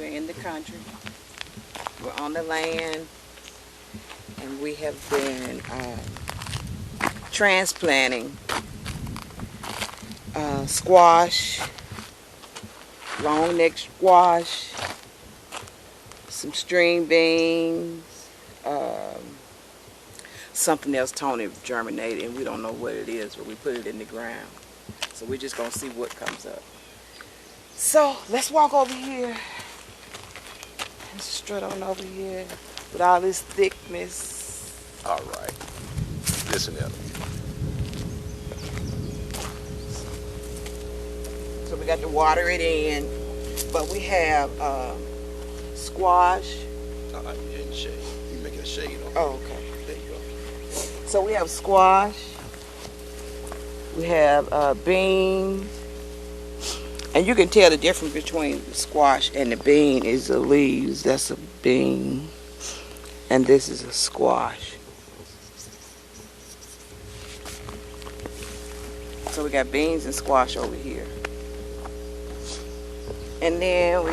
We're in the country. We're on the land. And we have been transplanting squash, long neck squash, some string beans, something else Tony germinated, and we don't know what it is, but we put it in the ground. So we're just gonna see what comes up. So let's walk over here. Let's strut on over here with all this thickness. All right. Listen up. So we got to water it in, but we have squash. You're in the shade. You make a shade on. Oh, okay. There you go. So we have squash. We have beans. And you can tell the difference between the squash and the bean is the leaves. That's a bean. And this is a squash. So we got beans and squash over here. And then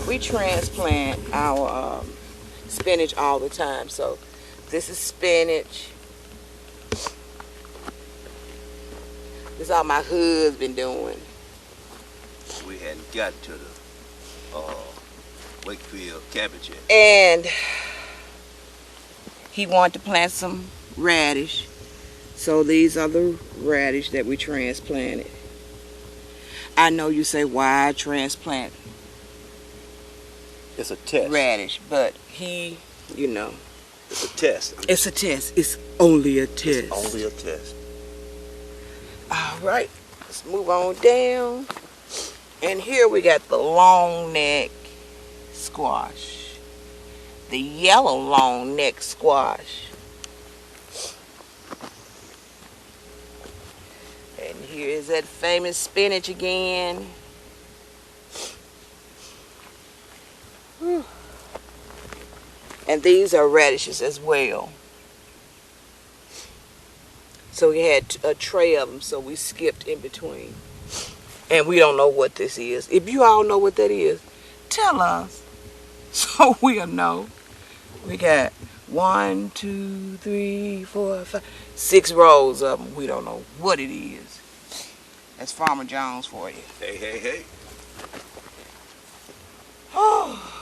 we transplant our spinach all the time. So this is spinach. This is all my husband doing. We hadn't gotten to the Wakefield cabbage yet. And he wanted to plant some radish. So these are the radish that we transplanted. I know you say, why transplant It's a test. radish? But he, you know. It's a test. It's a test. It's only a test. It's only a test. All right, let's move on down. And here we got the long neck squash. The yellow long neck squash. And here is that famous spinach again. Whew. And these are radishes as well. So we had a tray of them, so we skipped in between. And we don't know what this is. If you all know what that is, tell us so we'll know. We got 1, 2, 3, 4, 5, 6 rows of them. We don't know what it is. That's Farmer Jones for you. Hey, hey, hey. Oh.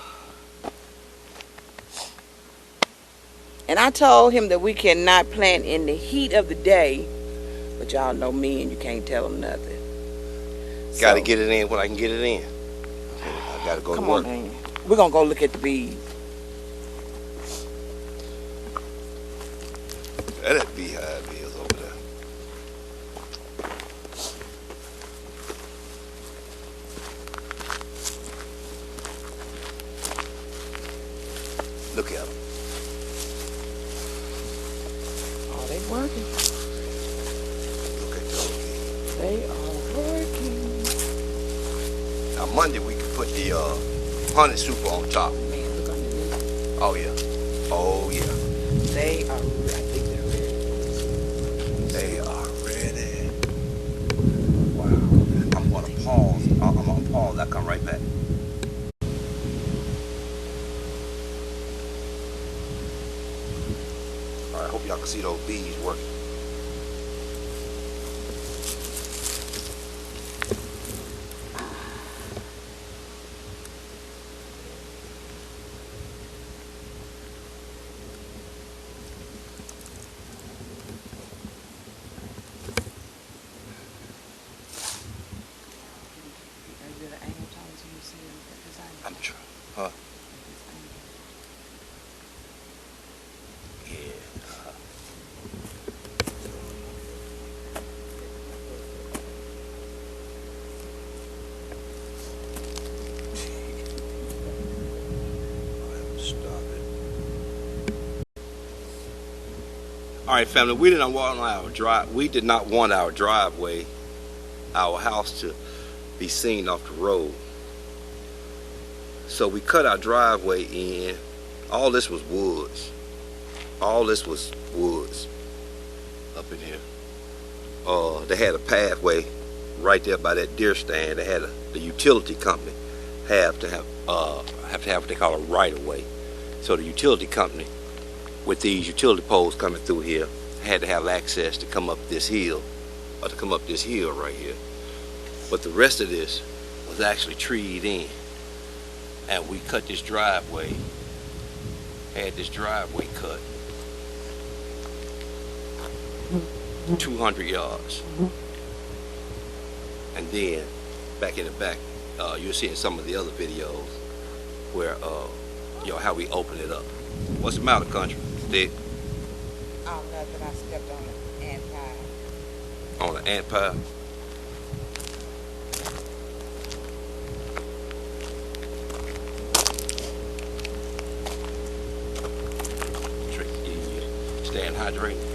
And I told him that we cannot plant in the heat of the day, but y'all know me and you can't tell them nothing. Gotta get it in when I can get it in. I gotta go to work. Come on, man. We're gonna go look at the bees. That beehive is over there. Look at them. Oh, they working. Look at those bees. They are working. Now Monday we can put the honey super on top. Man, look underneath. Oh yeah. Oh yeah. They are, I think they're ready. They are ready. Wow. I'm gonna pause. I'm gonna pause. I'll come right back. All right. I hope y'all can see those bees working. I'm trying. Huh? Yeah. Stop it. All right, family. We did not want our driveway, our house, to be seen off the road. So we cut our driveway in. All this was woods. All this was woods up in here. They had a pathway right there by that deer stand. They had the utility company have to have what they call a right of way. So the utility company, with these utility poles coming through here, had to have access to come up this hill, or to come up this hill right here. But the rest of this was actually treed in, and we cut this driveway. Had this driveway cut 200 yards, and then back in the back, you'll see in some of the other videos where how we open it up. What's the matter, country? Dick? Oh, nothing. I stepped on an ant pile. On an ant pile? Trick, you staying hydrated?